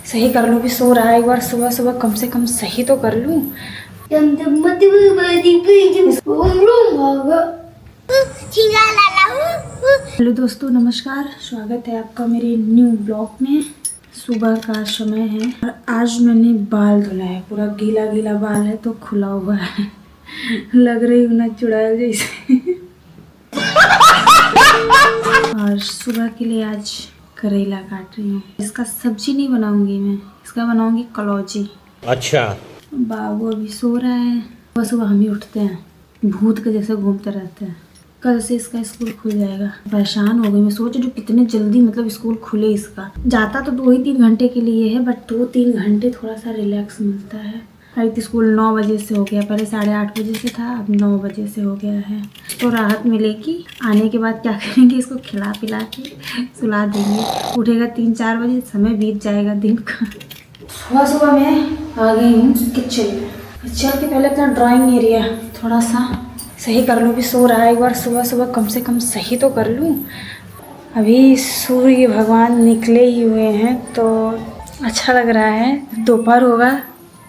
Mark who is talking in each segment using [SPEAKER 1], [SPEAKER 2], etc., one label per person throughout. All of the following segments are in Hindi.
[SPEAKER 1] सही कर लूँ, भी सो रहा है। एक बार सुबह सुबह कम से कम सही तो कर लूँ। हेलो दोस्तों, नमस्कार। स्वागत है आपका मेरे न्यू ब्लॉग में। सुबह का समय है और आज मैंने बाल धुला है। पूरा गीला गीला बाल है तो खुला हुआ है। लग रही हूँ ना चुड़ैल जैसे। और सुबह के लिए आज करेला काट रही हूँ। इसका सब्जी नहीं बनाऊंगी मैं, इसका बनाऊंगी कलौजी। अच्छा। बाबू अभी सो रहा है। सुबह सुबह हम ही उठते हैं, भूत के जैसे घूमते रहते हैं। कल से इसका स्कूल खुल जाएगा। परेशान हो गई मैं, सोच रही कितने जल्दी मतलब स्कूल खुले इसका। जाता तो 2 ही 3 घंटे के लिए है, बट 2-3 घंटे थोड़ा सा रिलैक्स मिलता है। अभी स्कूल 9 बजे से हो गया, पहले 8:30 बजे से था, अब 9 बजे से हो गया है। तो राहत मिलेगी। आने के बाद क्या करेंगे, इसको खिला पिला के सुला देंगे। उठेगा 3-4 बजे, समय बीत जाएगा दिन का। सुबह सुबह मैं आ गई हूँ किचन में। किचन के पहले अपना ड्राइंग एरिया थोड़ा सा सही कर लूँ। भी सो रहा है, एक बार सुबह सुबह कम से कम सही तो कर लूँ। अभी सूर्य भगवान निकले ही हुए हैं तो अच्छा लग रहा है। दोपहर होगा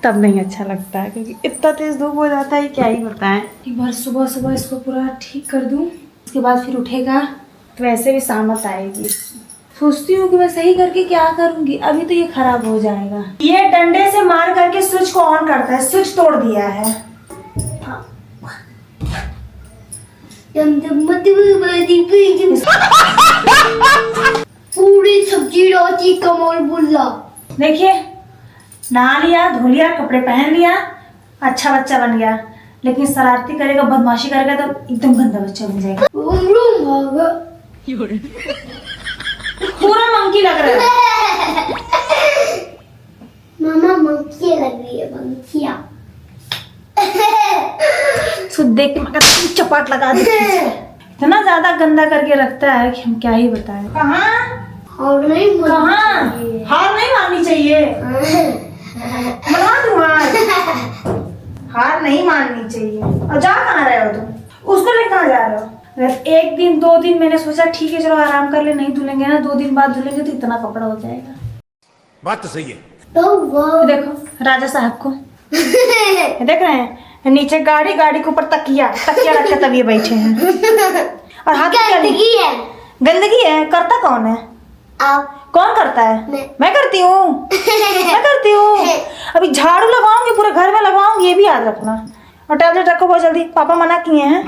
[SPEAKER 1] तब नहीं अच्छा लगता है, क्योंकि इतना तेज़ धूप हो जाता है, क्या ही बताएं। एक बार सुबह सुबह इसको पूरा ठीक कर दूँ, उसके बाद फिर उठेगा तो वैसे भी सामत आएगी। सोचती हूँ कि मैं सही करके क्या करूँगी। अभी तो ये खराब हो जाएगा। ये डंडे से मार करके स्विच को ऑन करता है, स्विच तोड़ दिया है।
[SPEAKER 2] पूरी सब्जी रोटी कमल बुल्ला।
[SPEAKER 1] देखिए, नहा लिया, धो लिया, कपड़े पहन लिया, अच्छा बच्चा बन गया। लेकिन शरारती करेगा, बदमाशी करेगा तो एकदम गंदा बच्चा बन जाएगा। पूरा मंकी लग रहा है।
[SPEAKER 2] मामा मंकी लग रही है, मंकिया।
[SPEAKER 1] सो देख के मैं चपाट लगा देती है। इतना ज्यादा गंदा करके रखता है कि हम क्या ही बताएं। कहाँ हार नहीं माननी चाहिए। बना दूँ हार नहीं माननी चाहिए। और जा कहाँ रहे हो तुम? उसको लेकर कहाँ जा रहे हो? अगर 1 दिन 2 दिन मैंने सोचा ठीक है चलो आराम कर ले, नहीं धुलेंगे ना, 2 दिन बाद धुलेंगे तो इतना कपड़ा हो जाएगा। बात तो सही है। तो देखो राजा साहब को देख रहे हैं, नीचे गाड़ी के ऊपर तकिया रख के तब ये बैठे हैं। और हाथ गंदगी है। करता कौन है?
[SPEAKER 2] आप।
[SPEAKER 1] कौन करता है? मैं करती हूँ। मैं करती हूँ। अभी झाड़ू लगाऊंगी, पूरे घर में लगाऊंगी, ये भी याद रखना। और टैबलेट रखो बहुत जल्दी, पापा मना किए हैं।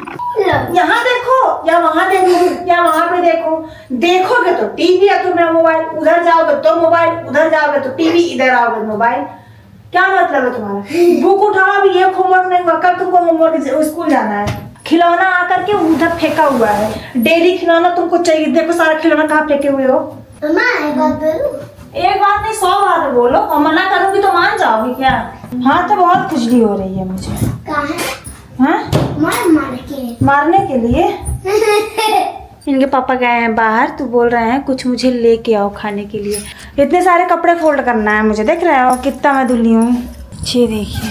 [SPEAKER 1] यहाँ देखो या वहाँ देखो या वहाँ पे देखो। देखोगे तो टीवी या तो मेरा मोबाइल, उधर जाओगे तो मोबाइल, उधर जाओगे तो टीवी, इधर आओगे मोबाइल। क्या मतलब है तुम्हारा? बुक उठाओ, अभी ये होमवर्क नहीं हुआ, कल तुमको होमवर्क स्कूल जाना है। खिलौना आकर के उधर फेंका हुआ है। डेली खिलौना तुमको चाहिए। देखो सारा खिलौना कहाँ फेंके हुए हो। एक बात नहीं 100 बात बोलो, और मना करूंगी तो मान जाओगी क्या? हाँ तो बहुत खुजली हो रही है मुझे। मारने के लिए। इनके पापा गए हैं बाहर तो बोल रहे हैं कुछ मुझे लेके आओ खाने के लिए। इतने सारे कपड़े फोल्ड करना है मुझे, देख रहे हो कितना मैं धुली हूँ। ये देखिए,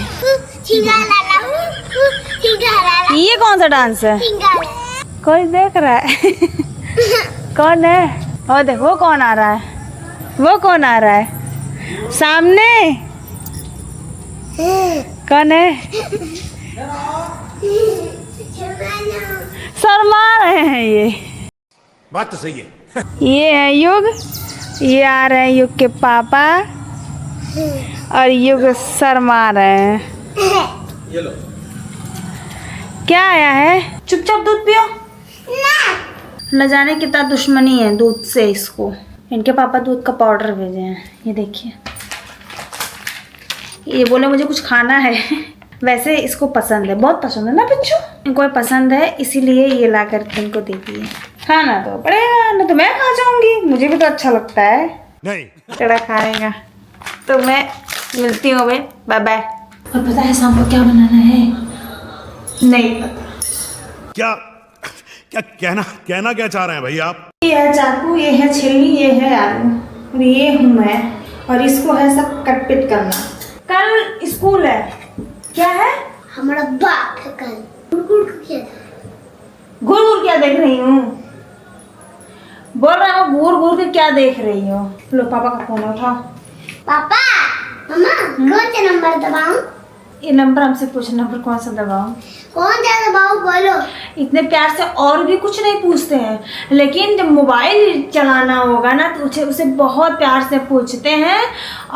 [SPEAKER 1] ये कौन सा डांस है? कोई देख रहा है? कौन है? और देखो कौन आ रहा है, वो कौन आ रहा है सामने? कौन है? शर्मा रहे हैं ये। बात तो सही है। ये है युग, ये आ रहे हैं युग के पापा, और युग शर्मा रहे हैं। ये लो। क्या आया है? चुपचाप दूध पियो। न जाने कितना दुश्मनी है दूध से इसको। इनके पापा दूध का पाउडर भेजे हैं, ये देखिए। ये बोले मुझे कुछ खाना है। वैसे इसको पसंद है, बहुत पसंद है ना पिच्चू? इनको पसंद है इसीलिए ये ला करके इनको दे दिए। खाना तो पड़ेगा, ना तो मैं खा जाऊंगी, मुझे भी तो अच्छा लगता है। नहीं तेरा खाएगा तो मैं मिलती हूँ। Bye bye. और पता है शाम को क्या बनाना है? नहीं पता।
[SPEAKER 3] कहना क्या चाह रहे हैं भाई आप?
[SPEAKER 1] ये है चाकू, ये है छिलनी, ये है आलू, और ये हूँ मैं। और इसको है सब कट पिट करना। कल स्कूल है। क्या है?
[SPEAKER 2] हमारा बाप है कल।
[SPEAKER 1] घूर घूर क्या देख रही हूँ? बोल रहा हूँ घूर घूर के क्या देख रही हो? लो पापा का फोन उठाओ।
[SPEAKER 2] पापा मम्मा कौन सा नंबर दबाऊं?
[SPEAKER 1] ये नंबर हमसे पूछ, नंबर कौन सा दबाऊं?
[SPEAKER 2] कौन सा दबाऊं बोलो।
[SPEAKER 1] इतने प्यार से और भी कुछ नहीं पूछते हैं, लेकिन जब मोबाइल चलाना होगा ना तो उसे बहुत प्यार से पूछते हैं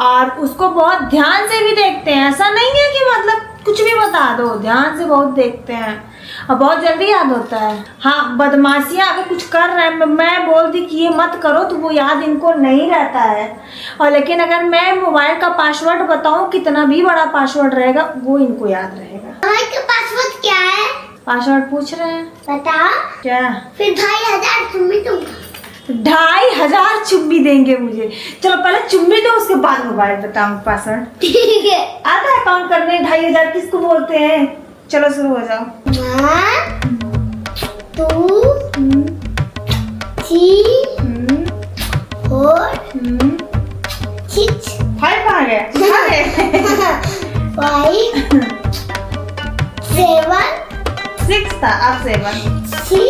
[SPEAKER 1] और उसको बहुत ध्यान से भी देखते हैं। ऐसा नहीं है कि मतलब कुछ भी बता दो, ध्यान से बहुत देखते हैं और बहुत जल्दी याद होता है। हाँ, बदमाशियाँ अगर कुछ कर रहे हैं, मैं बोल दी कि ये मत करो तो वो याद इनको नहीं रहता है। और लेकिन अगर मैं मोबाइल का पासवर्ड बताऊं, कितना भी बड़ा पासवर्ड रहेगा वो इनको याद रहेगा।
[SPEAKER 2] मोबाइल का पासवर्ड क्या है?
[SPEAKER 1] पासवर्ड पूछ रहे हैं?
[SPEAKER 2] बता।
[SPEAKER 1] क्या?
[SPEAKER 2] फिर 2500 चुम्मी दूंगा।
[SPEAKER 1] 2500 चुम्मी देंगे मुझे? चलो पहले चुम्मी दो, उसके बाद मोबाइल बताऊं पासवर्ड।
[SPEAKER 2] ठीक है।
[SPEAKER 1] आता है काउंट करने? 2500 किसको बोलते हैं? चलो शुरू हो जाओ।
[SPEAKER 2] 1 2 3 4 6
[SPEAKER 1] 5 कहाँ गए?
[SPEAKER 2] 5 7
[SPEAKER 1] 6 था, अब 7।
[SPEAKER 2] 6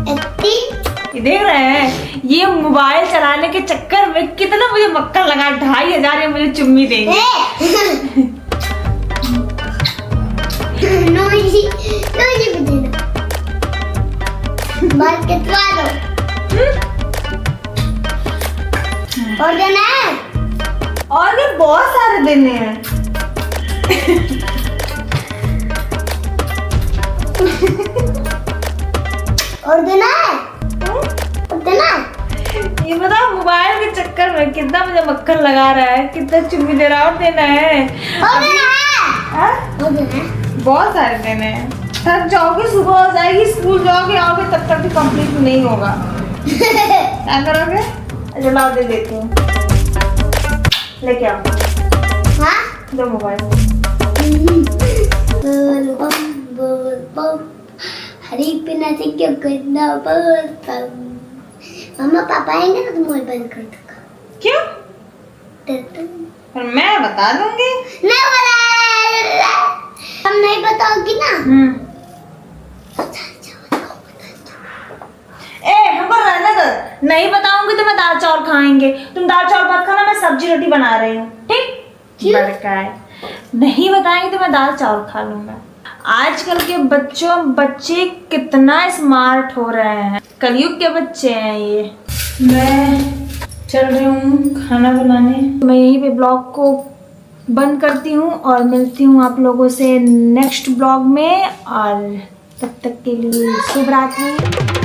[SPEAKER 2] 8
[SPEAKER 1] ये देख रहे हैं, ये मोबाइल चलाने के चक्कर में कितना मुझे मक्खन लगा। 2500 ये मुझे चुम्मी देंगे।
[SPEAKER 2] नोजी भी देना। बाल कटवा दो। और देना है?
[SPEAKER 1] और भी बहुत सारे देने हैं।
[SPEAKER 2] और देना है? और देना है?
[SPEAKER 1] ये बताओ, मोबाइल के चक्कर में कितना मुझे मक्खन लगा रहा है, कितना चुम्मी दे रहा है। और देना है?
[SPEAKER 2] और देना है? और देना है?
[SPEAKER 1] बहुत सारे देने हैं। थक जाओगे, सुबह हो जाएगी, स्कूल जाओगे, आओगे तब तक भी कंप्लीट नहीं होगा। क्या करोगे? अच्छा लाओ, दे देती हूँ, लेके आओ।
[SPEAKER 2] हाँ?
[SPEAKER 1] दो मोबाइल।
[SPEAKER 2] बोल बम हरी पिना से क्यों करना बोलता। मम्मा पापा आएंगे ना तो मोबाइल बंद कर दूंगा।
[SPEAKER 1] क्यों?
[SPEAKER 2] डरता हूँ।
[SPEAKER 1] पर मैं बता दूंगी।
[SPEAKER 2] नहीं बोला। हम नहीं बताओगी ना।
[SPEAKER 1] हमको रहने दो, नहीं बताऊंगी तो मैं दाल चावल खाएंगे। तुम दाल चावल मत खाना, मैं सब्जी रोटी बना रही हूँ, ठीक? बड़का है, नहीं बताएंगे तो मैं दाल चावल खा लूंगा। आजकल के बच्चे कितना स्मार्ट हो रहे हैं, कलयुग के बच्चे हैं ये। मैं चल रही हूँ खाना बनाने। मैं यहीं पे ब्लॉग को बंद करती हूँ और मिलती हूँ आप लोगों से नेक्स्ट ब्लॉग में। और तब तक के लिए शुभ रात्रि।